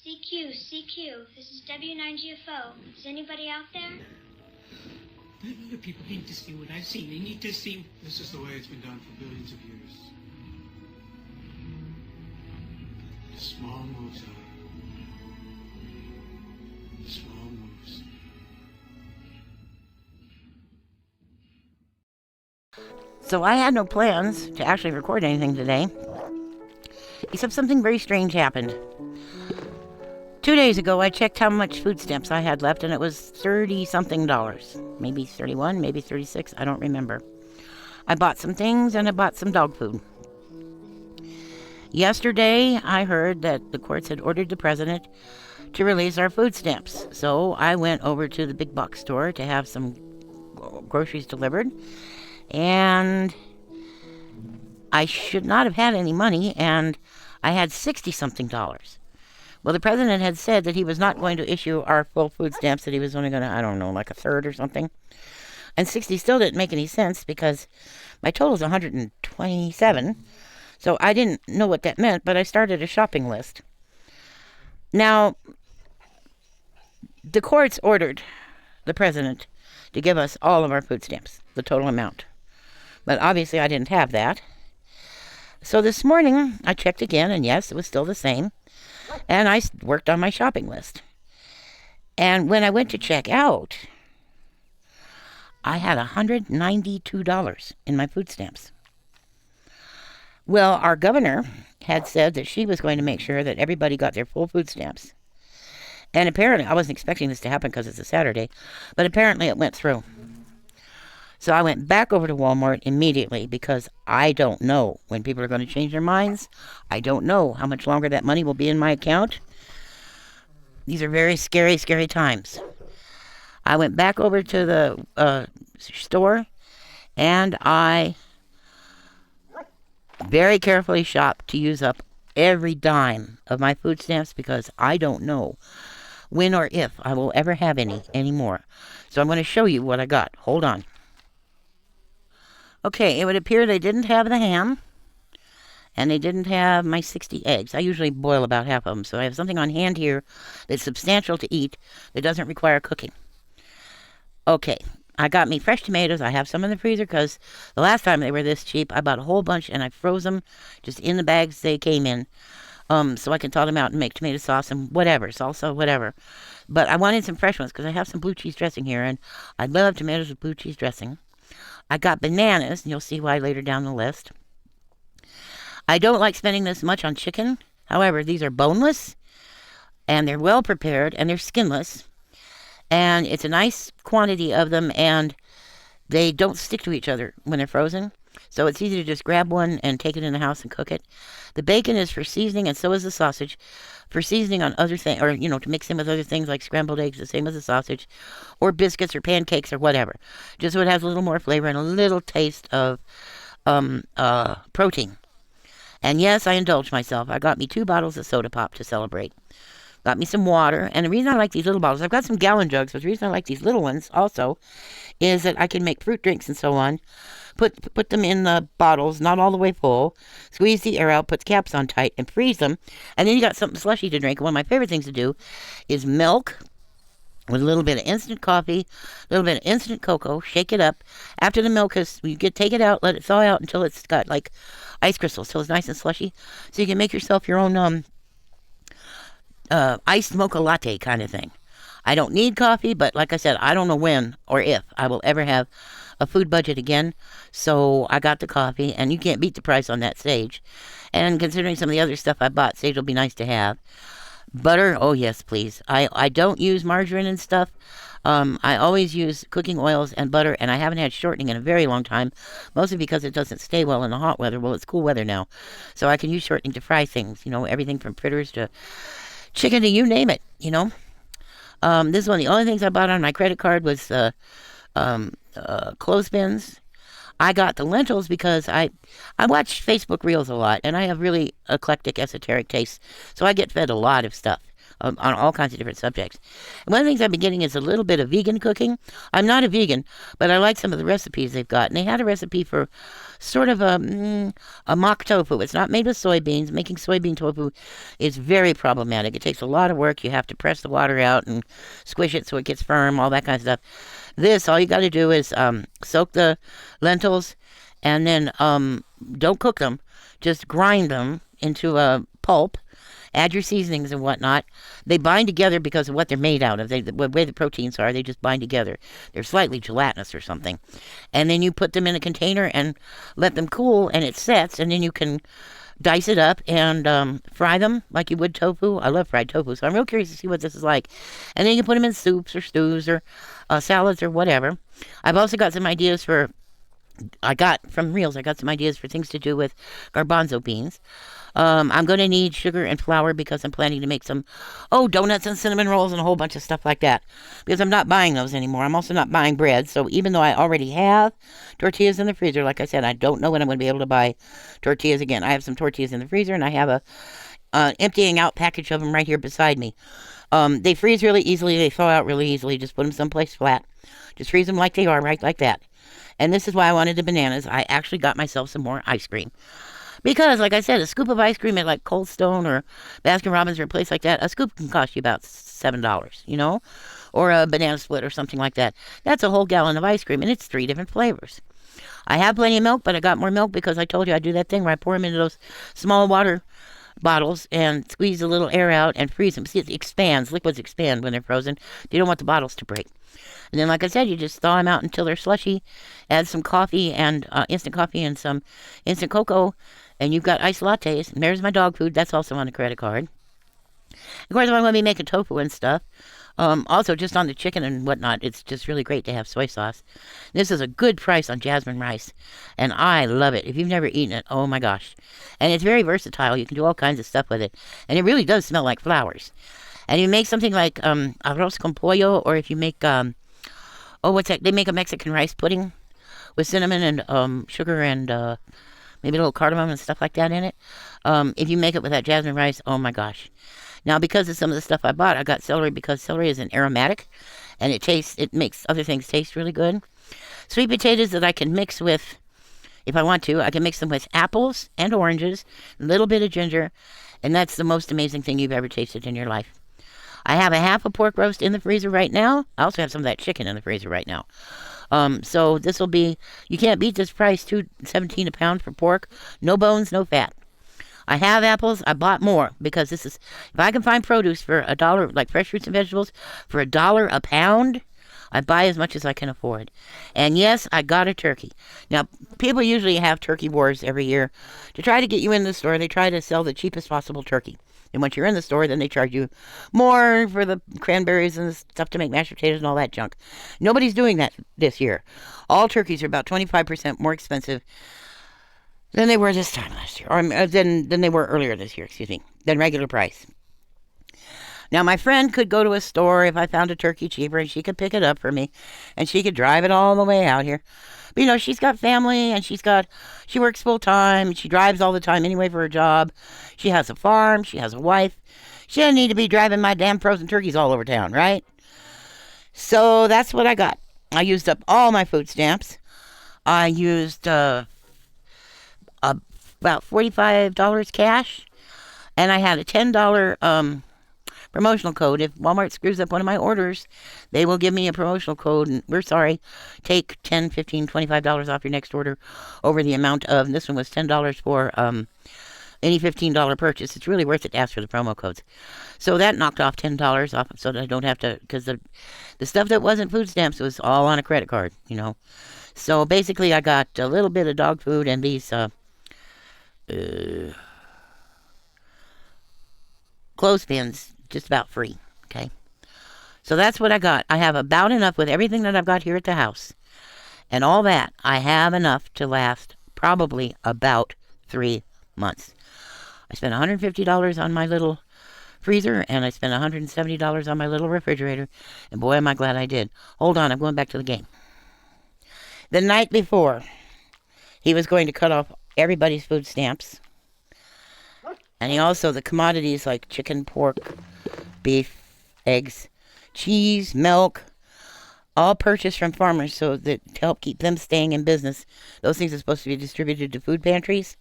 CQ, CQ, this is W9GFO. Is anybody out there? Other people need to see what I've seen. They need to see... This is the way it's been done for billions of years. Small moves, Small moves. So I had no plans to actually record anything today, except something very strange happened. 2 days ago, I checked how much food stamps I had left, and it was $30-something. Maybe 31, maybe 36, I don't remember. I bought some things, and I bought some dog food. Yesterday, I heard that the courts had ordered the president to release our food stamps. So I went over to the big box store to have some groceries delivered, and I should not have had any money, and I had $60-something. Well, the president had said that he was not going to issue our full food stamps, that he was only going to, I don't know, like a third or something. And 60 still didn't make any sense because my total is 127. So I didn't know what that meant, but I started a shopping list. Now, the courts ordered the president to give us all of our food stamps, the total amount. But obviously I didn't have that. So this morning I checked again, and yes, it was still the same. And I worked on my shopping list. And when I went to check out, I had $192 in my food stamps. Well, our governor had said that she was going to make sure that everybody got their full food stamps. And apparently, I wasn't expecting this to happen because it's a Saturday, but apparently it went through. So I went back over to Walmart immediately because I don't know when people are going to change their minds. I don't know how much longer that money will be in my account. These are very scary, scary times. I went back over to the store, and I very carefully shopped to use up every dime of my food stamps because I don't know when or if I will ever have any anymore. So I'm going to show you what I got. Hold on. Okay, it would appear they didn't have the ham, and they didn't have my 60 eggs. I usually boil about half of them, so I have something on hand here that's substantial to eat that doesn't require cooking. Okay, I got me fresh tomatoes. I have some in the freezer because the last time they were this cheap, I bought a whole bunch, and I froze them just in the bags they came in, so I can thaw them out and make tomato sauce and whatever, salsa, whatever. But I wanted some fresh ones because I have some blue cheese dressing here, and I love tomatoes with blue cheese dressing. I got bananas, and you'll see why later down the list. I don't like spending this much on chicken. However, these are boneless, and they're well prepared, and they're skinless. And it's a nice quantity of them, and they don't stick to each other when they're frozen. So it's easy to just grab one and take it in the house and cook it. The bacon is for seasoning, and so is the sausage. For seasoning on other things, or, to mix in with other things like scrambled eggs, the same as the sausage, or biscuits or pancakes or whatever. Just so it has a little more flavor and a little taste of protein. And yes, I indulged myself. I got me 2 bottles of soda pop to celebrate. Got me some water. And the reason I like these little bottles, I've got some gallon jugs, but the reason I like these little ones also is that I can make fruit drinks and so on. Put them in the bottles, not all the way full. Squeeze the air out, put the caps on tight, and freeze them. And then you got something slushy to drink. One of my favorite things to do is milk with a little bit of instant coffee, a little bit of instant cocoa. Shake it up. After the milk take it out, let it thaw out until it's got like ice crystals, till it's nice and slushy. So you can make yourself your own iced mocha latte kind of thing. I don't need coffee, but like I said, I don't know when or if I will ever have a food budget again. So I got the coffee, and you can't beat the price on that Sage. And considering some of the other stuff I bought, Sage will be nice to have. Butter, oh yes, please. I don't use margarine and stuff. I always use cooking oils and butter, and I haven't had shortening in a very long time, mostly because it doesn't stay well in the hot weather. Well, it's cool weather now, so I can use shortening to fry things, everything from fritters to chicken to you name it, This is one of the only things I bought on my credit card was clothespins. I got the lentils because I watch Facebook Reels a lot, and I have really eclectic, esoteric tastes, so I get fed a lot of stuff. on all kinds of different subjects. And one of the things I've been getting is a little bit of vegan cooking. I'm not a vegan, but I like some of the recipes they've got. And they had a recipe for sort of a mock tofu. It's not made with soybeans. Making soybean tofu is very problematic. It takes a lot of work. You have to press the water out and squish it so it gets firm, all that kind of stuff. This, all you got to do is soak the lentils and then don't cook them. Just grind them into a pulp. Add your seasonings and whatnot. They bind together because of what they're made out of. The way the proteins are, they just bind together. They're slightly gelatinous or something. And then you put them in a container and let them cool, and it sets, and then you can dice it up and fry them like you would tofu. I love fried tofu, so I'm real curious to see what this is like. And then you can put them in soups or stews or salads or whatever. I've also got some ideas for... I got some ideas for things to do with garbanzo beans. I'm going to need sugar and flour because I'm planning to make some, donuts and cinnamon rolls and a whole bunch of stuff like that. Because I'm not buying those anymore. I'm also not buying bread. So even though I already have tortillas in the freezer, like I said, I don't know when I'm going to be able to buy tortillas again. I have some tortillas in the freezer and I have a emptying out package of them right here beside me. They freeze really easily. They thaw out really easily. Just put them someplace flat. Just freeze them like they are, right like that. And this is why I wanted the bananas. I actually got myself some more ice cream. Because, like I said, a scoop of ice cream at like Cold Stone or Baskin Robbins or a place like that, a scoop can cost you about $7, you know? Or a banana split or something like that. That's a whole gallon of ice cream, and it's 3 different flavors. I have plenty of milk, but I got more milk because I told you I do that thing where I pour them into those small water bottles and squeeze a little air out and freeze them. See, it expands. Liquids expand when they're frozen. You don't want the bottles to break. And then, like I said, you just thaw them out until they're slushy. Add some coffee and instant coffee and some instant cocoa, and you've got iced lattes. And there's my dog food. That's also on the credit card. Of course, I'm going to be making tofu and stuff. Also, just on the chicken and whatnot, it's just really great to have soy sauce. This is a good price on jasmine rice, and I love it. If you've never eaten it, oh my gosh. And it's very versatile. You can do all kinds of stuff with it. And it really does smell like flowers. And you make something like arroz con pollo, or if you make... what's that? They make a Mexican rice pudding with cinnamon and sugar and maybe a little cardamom and stuff like that in it. If you make it with that jasmine rice, oh my gosh. Now, because of some of the stuff I bought, I got celery because celery is an aromatic, and it makes other things taste really good. Sweet potatoes that I can mix with, if I want to, I can mix them with apples and oranges, a little bit of ginger, and that's the most amazing thing you've ever tasted in your life. I have a half a pork roast in the freezer right now. I also have some of that chicken in the freezer right now. So this will be, you can't beat this price, $2.17 a pound for pork. No bones, no fat. I have apples. I bought more because this is, if I can find produce for $1, like fresh fruits and vegetables, for $1 a pound, I buy as much as I can afford. And yes, I got a turkey. Now, people usually have turkey wars every year. To try to get you in the store, they try to sell the cheapest possible turkey. And once you're in the store, then they charge you more for the cranberries and the stuff to make mashed potatoes and all that junk. Nobody's doing that this year. All turkeys are about 25% more expensive than they were this time last year. Or than they were earlier this year, than regular price. Now, my friend could go to a store if I found a turkey cheaper, and she could pick it up for me, and she could drive it all the way out here. But, you know, she's got family, and she works full-time, she drives all the time anyway for her job. She has a farm, she has a wife. She doesn't need to be driving my damn frozen turkeys all over town, right? So that's what I got. I used up all my food stamps. I used about $45 cash, and I had a $10 promotional code. If Walmart screws up one of my orders, they will give me a promotional code, and we're sorry, take $10, $15, $25 off your next order over the amount of, and this one was $10 for any $15 purchase. It's really worth it to ask for the promo codes. So that knocked off $10 off so that I don't have to, because the stuff that wasn't food stamps was all on a credit card, you know. So basically I got a little bit of dog food and these clothespins just about free, okay? So that's what I got. I have about enough with everything that I've got here at the house. And all that, I have enough to last probably about 3 months. I spent $150 on my little freezer, and I spent $170 on my little refrigerator. And boy, am I glad I did. Hold on, I'm going back to the game. The night before, he was going to cut off everybody's food stamps. And he also, the commodities like chicken, pork, beef, eggs, cheese, milk, all purchased from farmers so that to help keep them staying in business. Those things are supposed to be distributed to food pantries.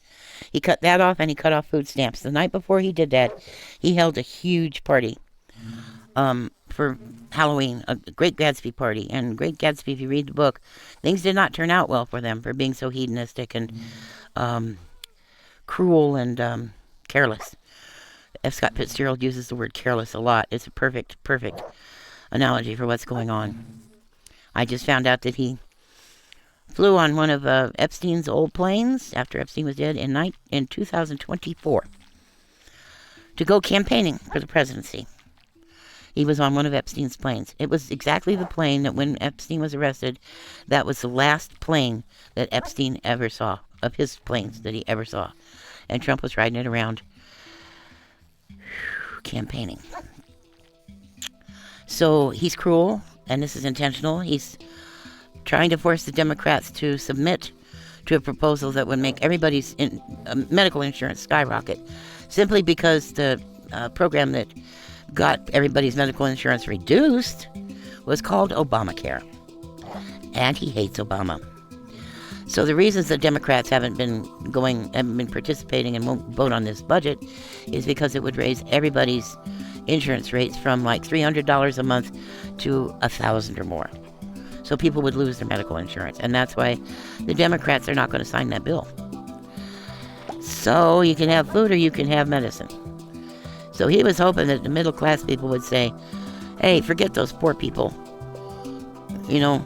He cut that off, and he cut off food stamps. The night before he did that, he held a huge party for Halloween, a Great Gatsby party. And Great Gatsby, if you read the book, things did not turn out well for them for being so hedonistic and cruel and careless. F. Scott Fitzgerald uses the word careless a lot. It's a perfect analogy for what's going on. I just found out that he flew on one of Epstein's old planes after Epstein was dead in 2024 to go campaigning for the presidency. He was on one of Epstein's planes. It was exactly the plane that when Epstein was arrested, that was the last plane that Epstein ever saw, of his planes that he ever saw. And Trump was riding it around campaigning. So he's cruel, and this is intentional. He's trying to force the Democrats to submit to a proposal that would make everybody's medical insurance skyrocket, simply because the program that got everybody's medical insurance reduced was called Obamacare. And he hates Obama. So the reasons the Democrats haven't been participating and won't vote on this budget is because it would raise everybody's insurance rates from like $300 a month to $1,000 or more. So people would lose their medical insurance. And that's why the Democrats are not going to sign that bill. So you can have food or you can have medicine. So he was hoping that the middle class people would say, hey, forget those poor people. You know,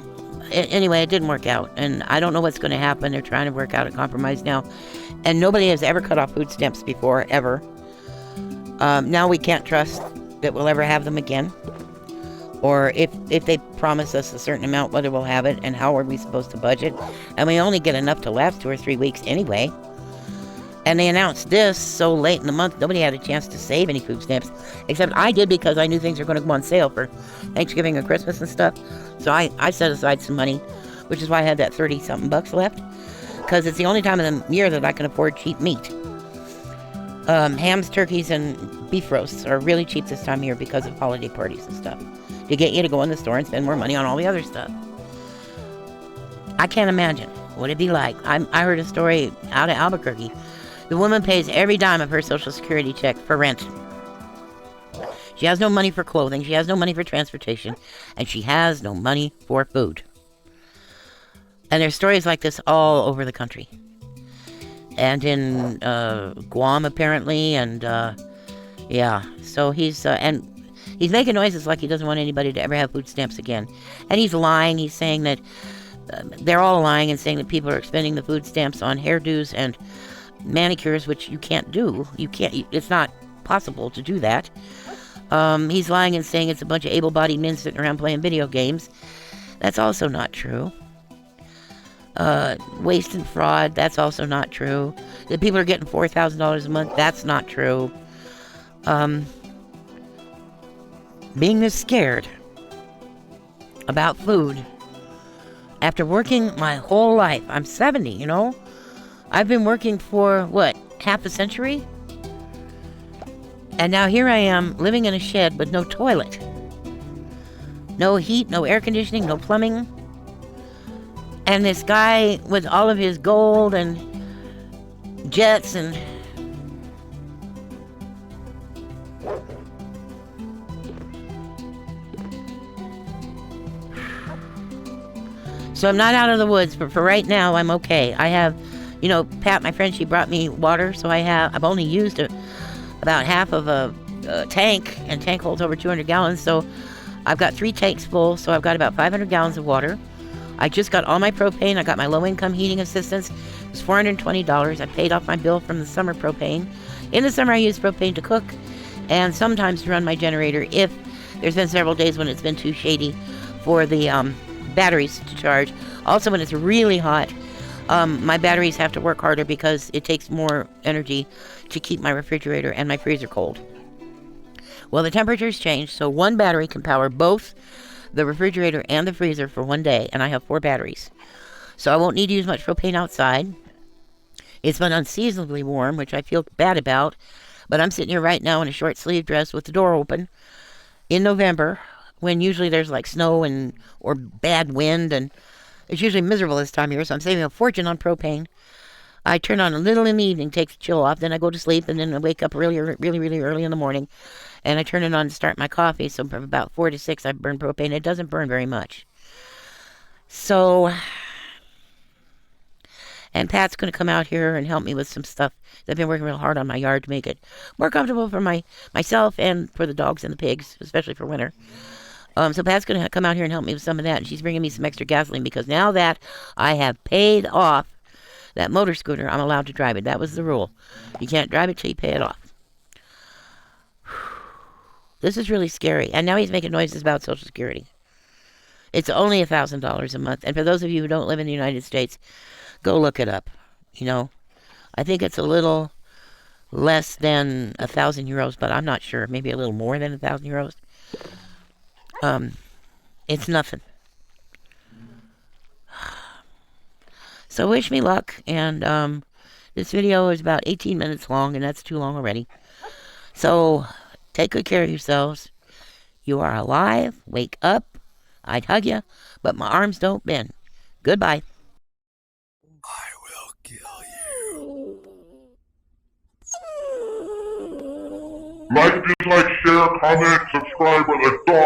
anyway, it didn't work out. And I don't know what's going to happen. They're trying to work out a compromise now. And nobody has ever cut off food stamps before, ever. Now we can't trust that we'll ever have them again. Or if they promise us a certain amount, whether we'll have it, and how are we supposed to budget. And we only get enough to last 2 or 3 weeks anyway. And they announced this so late in the month, nobody had a chance to save any food stamps. Except I did, because I knew things were going to go on sale for Thanksgiving and Christmas and stuff. So I set aside some money, which is why I had that $30-something bucks left. Because it's the only time of the year that I can afford cheap meat. Hams, turkeys, and beef roasts are really cheap this time of year because of holiday parties and stuff. To get you to go in the store and spend more money on all the other stuff. I can't imagine what it'd be like. I heard a story out of Albuquerque. The woman pays every dime of her Social Security check for rent. She has no money for clothing. She has no money for transportation. And she has no money for food. And there's stories like this all over the country. And in Guam, apparently. And, yeah. So he's making noises like he doesn't want anybody to ever have food stamps again. And he's lying. He's saying that they're all lying and saying that people are expending the food stamps on hairdos and manicures, which you can't do. It's not possible to do that. He's lying and saying it's a bunch of able-bodied men sitting around playing video games. That's also not true. Waste and fraud, that's also not true. That people are getting $4,000 a month, that's not true. Being this scared about food after working my whole life. I'm 70, you know? I've been working for, half a century? And now here I am, living in a shed with no toilet. No heat, no air conditioning, no plumbing. And this guy with all of his gold and jets and... So I'm not out of the woods, but for right now, I'm okay. I have... You know, Pat, my friend, she brought me water, so I've only used about half of a tank, and tank holds over 200 gallons, so I've got 3 tanks full, so I've got about 500 gallons of water. I just got all my propane. I got my low-income heating assistance. It was $420. I paid off my bill from the summer propane. In the summer, I use propane to cook, and sometimes to run my generator if there's been several days when it's been too shady for the batteries to charge. Also, when it's really hot, my batteries have to work harder because it takes more energy to keep my refrigerator and my freezer cold. Well, the temperature's changed, so one battery can power both the refrigerator and the freezer for one day, and I have 4 batteries. So I won't need to use much propane outside. It's been unseasonably warm, which I feel bad about, but I'm sitting here right now in a short sleeve dress with the door open in November, when usually there's like snow and or bad wind, and it's usually miserable this time of year, so I'm saving a fortune on propane. I turn on a little in the evening, take the chill off, then I go to sleep, and then I wake up really early in the morning, and I turn it on to start my coffee. So from about 4 to 6, I burn propane. It doesn't burn very much. So, and Pat's going to come out here and help me with some stuff. I've been working real hard on my yard to make it more comfortable for myself and for the dogs and the pigs, especially for winter. So Pat's going to come out here and help me with some of that, and she's bringing me some extra gasoline because now that I have paid off that motor scooter, I'm allowed to drive it. That was the rule. You can't drive it till you pay it off. This is really scary. And now he's making noises about Social Security. It's only $1,000 a month. And for those of you who don't live in the United States, go look it up. You know, I think it's a little less than 1,000 euros, but I'm not sure. Maybe a little more than 1,000 euros. It's nothing. So wish me luck, and this video is about 18 minutes long, and that's too long already. So take good care of yourselves. You are alive. Wake up. I'd hug you, but my arms don't bend. Goodbye. I will kill you. Like, dislike, share, comment, subscribe, or the dog